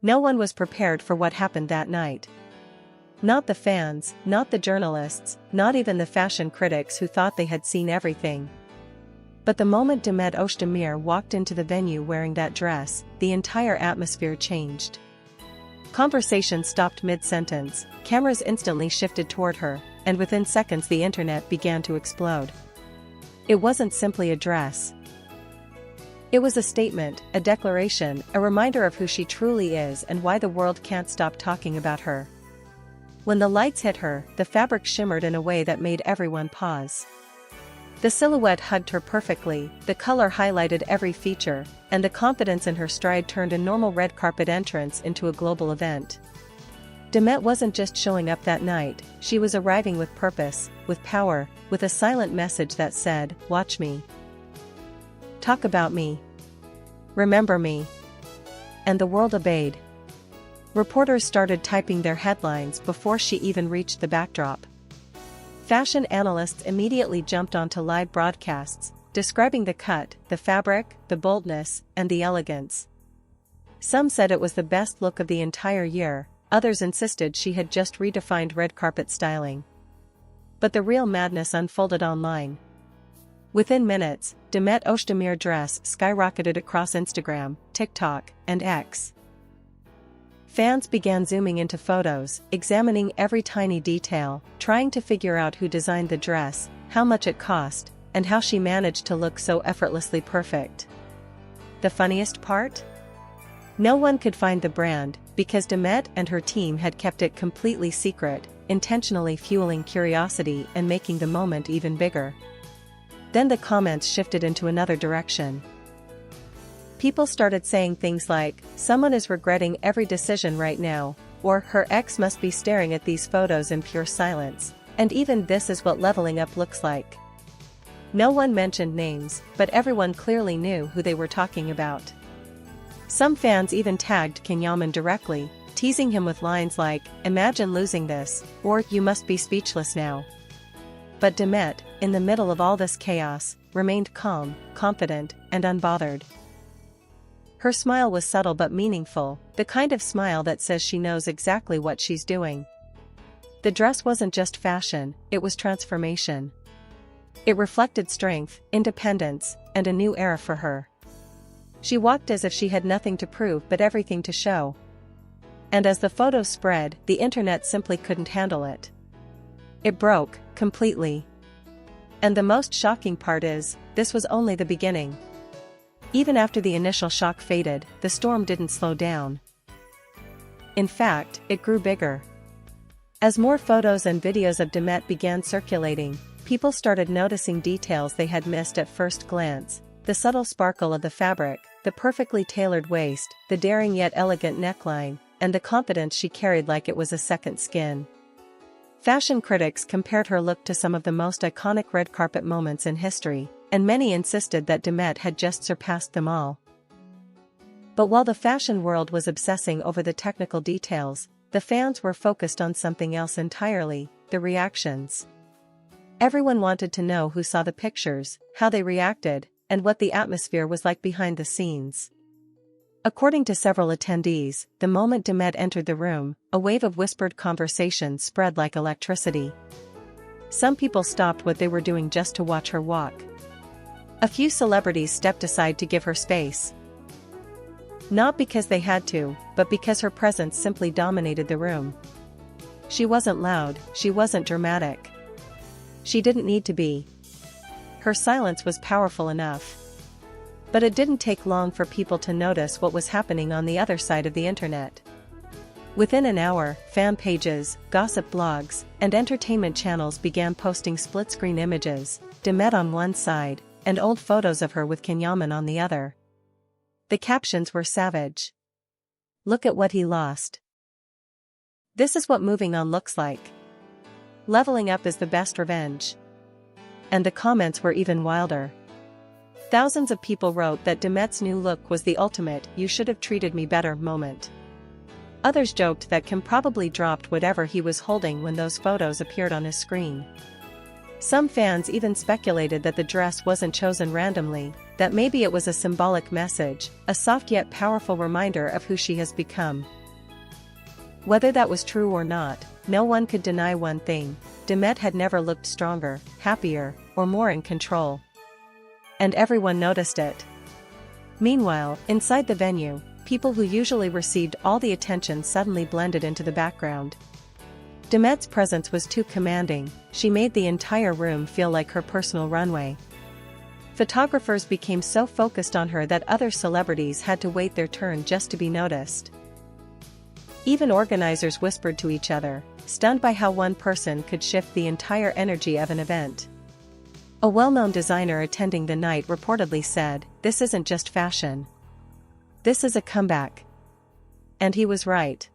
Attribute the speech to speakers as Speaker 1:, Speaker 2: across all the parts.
Speaker 1: No one was prepared for what happened that night. Not the fans, not the journalists, not even the fashion critics who thought they had seen everything. But the moment Demet Özdemir walked into the venue wearing that dress, the entire atmosphere changed. Conversation stopped mid-sentence, cameras instantly shifted toward her, and within seconds the internet began to explode. It wasn't simply a dress. It was a statement, a declaration, a reminder of who she truly is and why the world can't stop talking about her. When the lights hit her, the fabric shimmered in a way that made everyone pause. The silhouette hugged her perfectly, the color highlighted every feature, and the confidence in her stride turned a normal red carpet entrance into a global event. Demet wasn't just showing up that night, she was arriving with purpose, with power, with a silent message that said, "Watch me. Talk about me. Remember me." And the world obeyed. Reporters started typing their headlines before she even reached the backdrop. Fashion analysts immediately jumped onto live broadcasts, describing the cut, the fabric, the boldness, and the elegance. Some said it was the best look of the entire year, others insisted she had just redefined red carpet styling. But the real madness unfolded online. Within minutes, Demet Özdemir dress skyrocketed across Instagram, TikTok, and X. Fans began zooming into photos, examining every tiny detail, trying to figure out who designed the dress, how much it cost, and how she managed to look so effortlessly perfect. The funniest part? No one could find the brand, because Demet and her team had kept it completely secret, intentionally fueling curiosity and making the moment even bigger. Then the comments shifted into another direction. People started saying things like, "Someone is regretting every decision right now," or "Her ex must be staring at these photos in pure silence," and even "This is what leveling up looks like." No one mentioned names, but everyone clearly knew who they were talking about. Some fans even tagged Can Yaman directly, teasing him with lines like, "Imagine losing this," or "You must be speechless now." But Demet, in the middle of all this chaos, remained calm, confident, and unbothered. Her smile was subtle but meaningful, the kind of smile that says she knows exactly what she's doing. The dress wasn't just fashion, it was transformation. It reflected strength, independence, and a new era for her. She walked as if she had nothing to prove but everything to show. And as the photos spread, the internet simply couldn't handle it. It broke, completely. And the most shocking part is, this was only the beginning. Even after the initial shock faded, the storm didn't slow down. In fact, it grew bigger. As more photos and videos of Demet began circulating, people started noticing details they had missed at first glance: the subtle sparkle of the fabric, the perfectly tailored waist, the daring yet elegant neckline, and the confidence she carried like it was a second skin. Fashion critics compared her look to some of the most iconic red carpet moments in history, and many insisted that Demet had just surpassed them all. But while the fashion world was obsessing over the technical details, the fans were focused on something else entirely: the reactions. Everyone wanted to know who saw the pictures, how they reacted, and what the atmosphere was like behind the scenes. According to several attendees, the moment Demet entered the room, a wave of whispered conversation spread like electricity. Some people stopped what they were doing just to watch her walk. A few celebrities stepped aside to give her space. Not because they had to, but because her presence simply dominated the room. She wasn't loud, she wasn't dramatic. She didn't need to be. Her silence was powerful enough. But it didn't take long for people to notice what was happening on the other side of the internet. Within an hour, fan pages, gossip blogs, and entertainment channels began posting split-screen images, Demet on one side, and old photos of her with Can Yaman on the other. The captions were savage. "Look at what he lost. This is what moving on looks like. Leveling up is the best revenge." And the comments were even wilder. Thousands of people wrote that Demet's new look was the ultimate "you should have treated me better" moment. Others joked that Kim probably dropped whatever he was holding when those photos appeared on his screen. Some fans even speculated that the dress wasn't chosen randomly, that maybe it was a symbolic message, a soft yet powerful reminder of who she has become. Whether that was true or not, no one could deny one thing: Demet had never looked stronger, happier, or more in control. And everyone noticed it. Meanwhile, inside the venue, people who usually received all the attention suddenly blended into the background. Demet's presence was too commanding. She made the entire room feel like her personal runway. Photographers became so focused on her that other celebrities had to wait their turn just to be noticed. Even organizers whispered to each other, stunned by how one person could shift the entire energy of an event. A well-known designer attending the night reportedly said, "This isn't just fashion. This is a comeback." And he was right.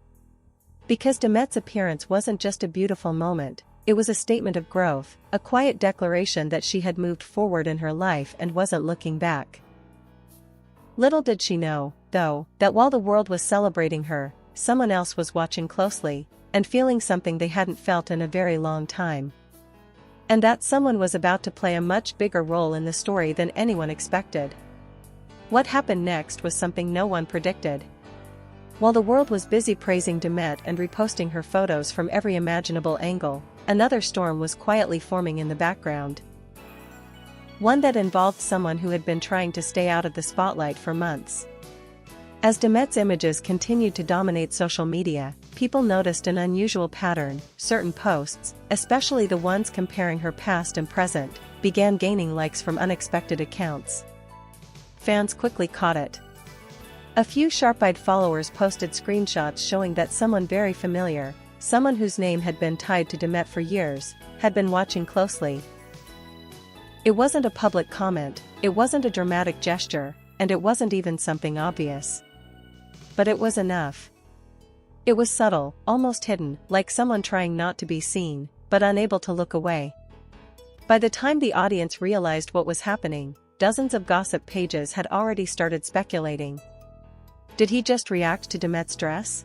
Speaker 1: Because Demet's appearance wasn't just a beautiful moment, it was a statement of growth, a quiet declaration that she had moved forward in her life and wasn't looking back. Little did she know, though, that while the world was celebrating her, someone else was watching closely, and feeling something they hadn't felt in a very long time. And that someone was about to play a much bigger role in the story than anyone expected. What happened next was something no one predicted. While the world was busy praising Demet and reposting her photos from every imaginable angle, another storm was quietly forming in the background. One that involved someone who had been trying to stay out of the spotlight for months. As Demet's images continued to dominate social media, people noticed an unusual pattern. Certain posts, especially the ones comparing her past and present, began gaining likes from unexpected accounts. Fans quickly caught it. A few sharp-eyed followers posted screenshots showing that someone very familiar, someone whose name had been tied to Demet for years, had been watching closely. It wasn't a public comment, it wasn't a dramatic gesture, and it wasn't even something obvious. But it was enough. It was subtle, almost hidden, like someone trying not to be seen, but unable to look away. By the time the audience realized what was happening, dozens of gossip pages had already started speculating. Did he just react to Demet's dress?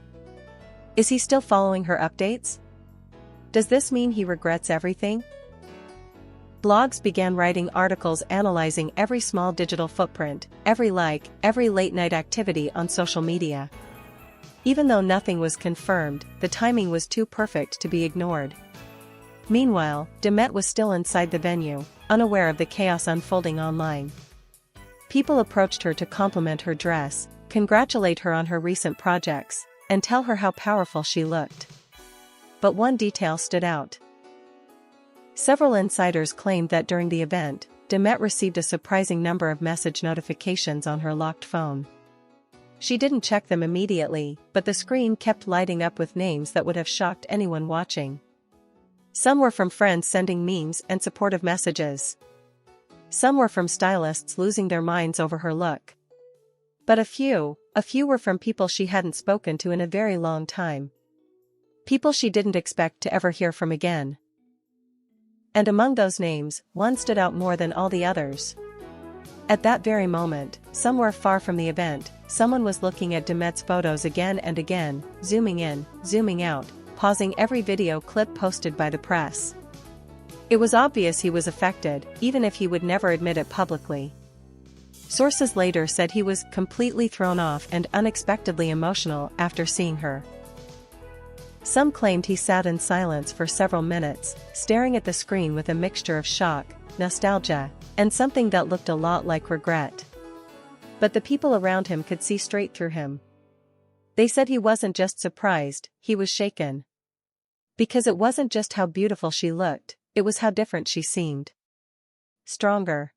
Speaker 1: Is he still following her updates? Does this mean he regrets everything? Blogs began writing articles analyzing every small digital footprint, every like, every late-night activity on social media. Even though nothing was confirmed, the timing was too perfect to be ignored. Meanwhile, Demet was still inside the venue, unaware of the chaos unfolding online. People approached her to compliment her dress, congratulate her on her recent projects, and tell her how powerful she looked. But one detail stood out. Several insiders claimed that during the event, Demet received a surprising number of message notifications on her locked phone. She didn't check them immediately, but the screen kept lighting up with names that would have shocked anyone watching. Some were from friends sending memes and supportive messages. Some were from stylists losing their minds over her look. But a few were from people she hadn't spoken to in a very long time. People she didn't expect to ever hear from again. And among those names, one stood out more than all the others. At that very moment, somewhere far from the event, someone was looking at Demet's photos again and again, zooming in, zooming out, pausing every video clip posted by the press. It was obvious he was affected, even if he would never admit it publicly. Sources later said he was completely thrown off and unexpectedly emotional after seeing her. Some claimed he sat in silence for several minutes, staring at the screen with a mixture of shock, nostalgia, and something that looked a lot like regret. But the people around him could see straight through him. They said he wasn't just surprised, he was shaken. Because it wasn't just how beautiful she looked, it was how different she seemed. Stronger.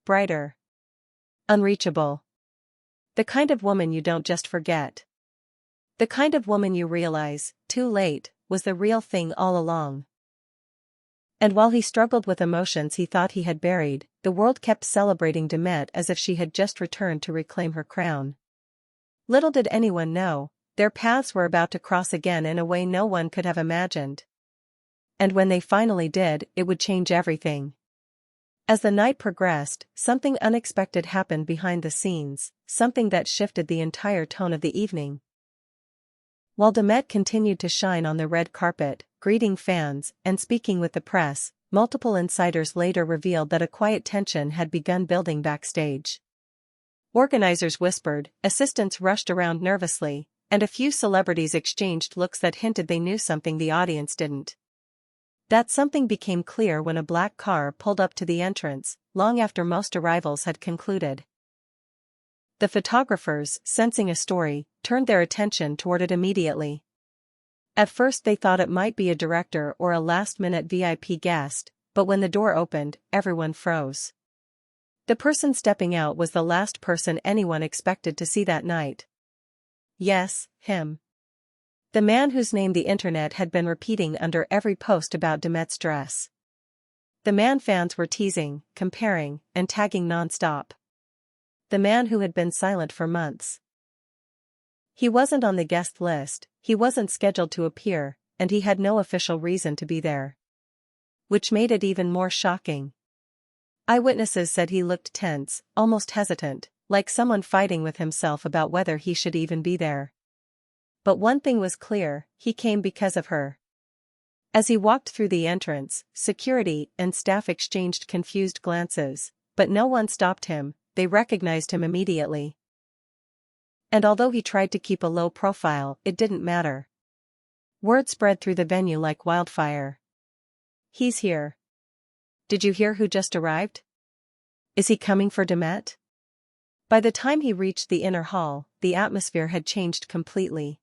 Speaker 1: Brighter. Unreachable. The kind of woman you don't just forget. The kind of woman you realize, too late, was the real thing all along. And while he struggled with emotions he thought he had buried, the world kept celebrating Demet as if she had just returned to reclaim her crown. Little did anyone know, their paths were about to cross again in a way no one could have imagined. And when they finally did, it would change everything. As the night progressed, something unexpected happened behind the scenes, something that shifted the entire tone of the evening. While Demet continued to shine on the red carpet, greeting fans and speaking with the press, multiple insiders later revealed that a quiet tension had begun building backstage. Organizers whispered, assistants rushed around nervously, and a few celebrities exchanged looks that hinted they knew something the audience didn't. That something became clear when a black car pulled up to the entrance, long after most arrivals had concluded. The photographers, sensing a story, turned their attention toward it immediately. At first they thought it might be a director or a last-minute VIP guest, but when the door opened, everyone froze. The person stepping out was the last person anyone expected to see that night. Yes, him. The man whose name the internet had been repeating under every post about Demet's dress. The man fans were teasing, comparing, and tagging non-stop. The man who had been silent for months. He wasn't on the guest list, he wasn't scheduled to appear, and he had no official reason to be there. Which made it even more shocking. Eyewitnesses said he looked tense, almost hesitant, like someone fighting with himself about whether he should even be there. But one thing was clear, he came because of her. As he walked through the entrance, security and staff exchanged confused glances, but no one stopped him, they recognized him immediately. And although he tried to keep a low profile, it didn't matter. Word spread through the venue like wildfire. He's here. Did you hear who just arrived? Is he coming for Demet? By the time he reached the inner hall, the atmosphere had changed completely.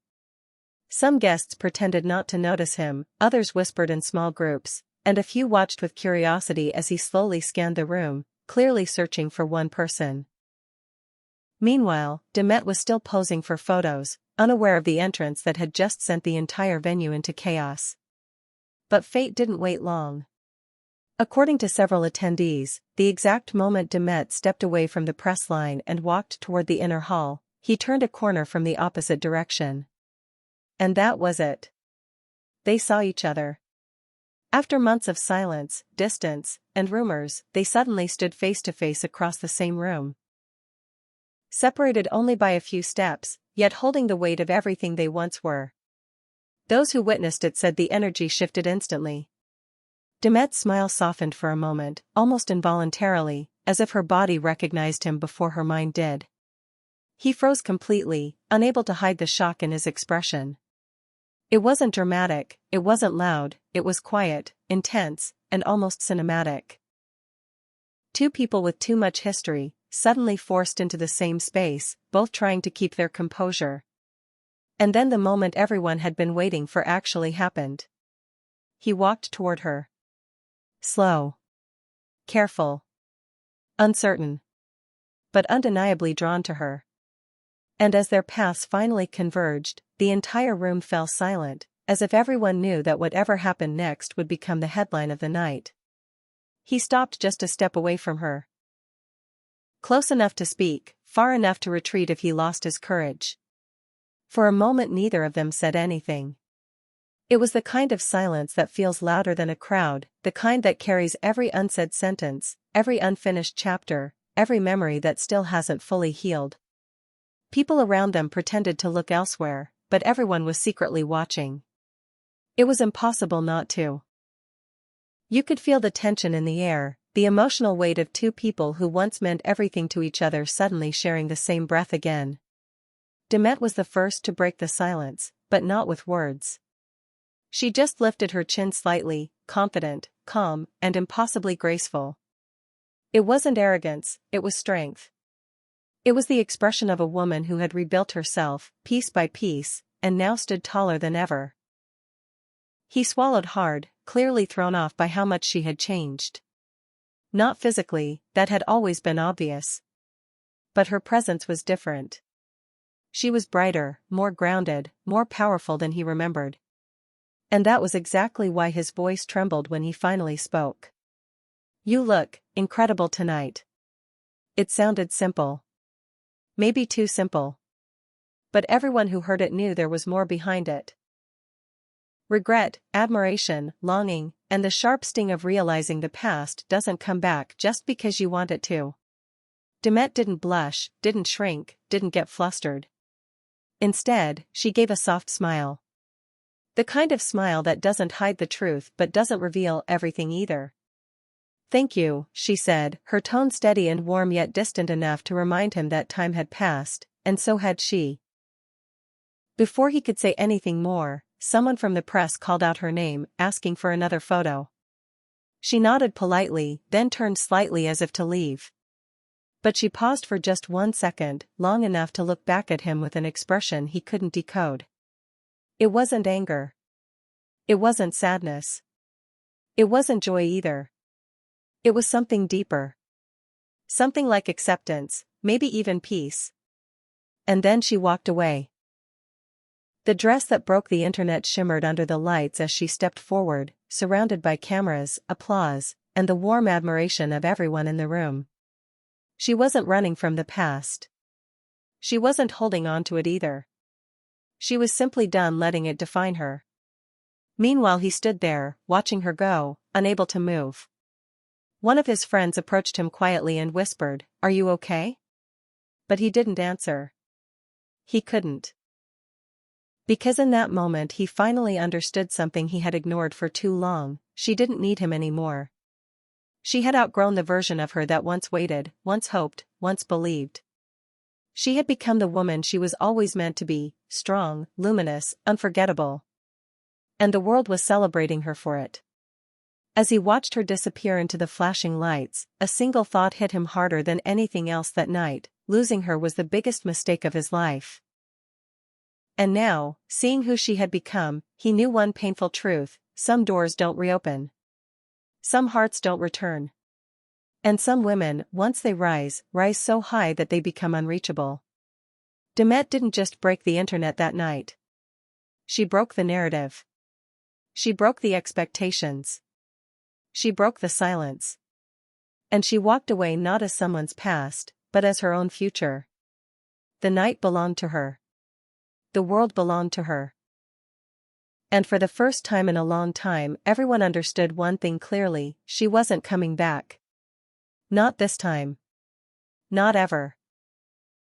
Speaker 1: Some guests pretended not to notice him, others whispered in small groups, and a few watched with curiosity as he slowly scanned the room, clearly searching for one person. Meanwhile, Demet was still posing for photos, unaware of the entrance that had just sent the entire venue into chaos. But fate didn't wait long. According to several attendees, the exact moment Demet stepped away from the press line and walked toward the inner hall, he turned a corner from the opposite direction. And that was it. They saw each other. After months of silence, distance, and rumors, they suddenly stood face to face across the same room. Separated only by a few steps, yet holding the weight of everything they once were. Those who witnessed it said the energy shifted instantly. Demet's smile softened for a moment, almost involuntarily, as if her body recognized him before her mind did. He froze completely, unable to hide the shock in his expression. It wasn't dramatic, it wasn't loud, it was quiet, intense, and almost cinematic. Two people with too much history, suddenly forced into the same space, both trying to keep their composure. And then the moment everyone had been waiting for actually happened. He walked toward her. Slow. Careful. Uncertain. But undeniably drawn to her. And as their paths finally converged, the entire room fell silent, as if everyone knew that whatever happened next would become the headline of the night. He stopped just a step away from her. Close enough to speak, far enough to retreat if he lost his courage. For a moment neither of them said anything. It was the kind of silence that feels louder than a crowd, the kind that carries every unsaid sentence, every unfinished chapter, every memory that still hasn't fully healed. People around them pretended to look elsewhere, but everyone was secretly watching. It was impossible not to. You could feel the tension in the air, the emotional weight of two people who once meant everything to each other suddenly sharing the same breath again. Demet was the first to break the silence, but not with words. She just lifted her chin slightly, confident, calm, and impossibly graceful. It wasn't arrogance, it was strength. It was the expression of a woman who had rebuilt herself, piece by piece, and now stood taller than ever. He swallowed hard, clearly thrown off by how much she had changed. Not physically, that had always been obvious. But her presence was different. She was brighter, more grounded, more powerful than he remembered. And that was exactly why his voice trembled when he finally spoke. "You look incredible tonight." It sounded simple. Maybe too simple. But everyone who heard it knew there was more behind it. Regret, admiration, longing, and the sharp sting of realizing the past doesn't come back just because you want it to. Demet didn't blush, didn't shrink, didn't get flustered. Instead, she gave a soft smile. The kind of smile that doesn't hide the truth but doesn't reveal everything either. Thank you, she said, her tone steady and warm yet distant enough to remind him that time had passed, and so had she. Before he could say anything more, someone from the press called out her name, asking for another photo. She nodded politely, then turned slightly as if to leave. But she paused for just 1 second, long enough to look back at him with an expression he couldn't decode. It wasn't anger. It wasn't sadness. It wasn't joy either. It was something deeper. Something like acceptance, maybe even peace. And then she walked away. The dress that broke the internet shimmered under the lights as she stepped forward, surrounded by cameras, applause, and the warm admiration of everyone in the room. She wasn't running from the past. She wasn't holding on to it either. She was simply done letting it define her. Meanwhile he stood there, watching her go, unable to move. One of his friends approached him quietly and whispered, "Are you okay?" But he didn't answer. He couldn't. Because in that moment he finally understood something he had ignored for too long: she didn't need him anymore. She had outgrown the version of her that once waited, once hoped, once believed. She had become the woman she was always meant to be, strong, luminous, unforgettable. And the world was celebrating her for it. As he watched her disappear into the flashing lights, a single thought hit him harder than anything else that night: losing her was the biggest mistake of his life. And now, seeing who she had become, he knew one painful truth: some doors don't reopen. Some hearts don't return. And some women, once they rise so high that they become unreachable. Demet didn't just break the internet that night. She broke the narrative. She broke the expectations. She broke the silence. And she walked away not as someone's past, but as her own future. The night belonged to her. The world belonged to her. And for the first time in a long time, everyone understood one thing clearly: she wasn't coming back. Not this time. Not ever.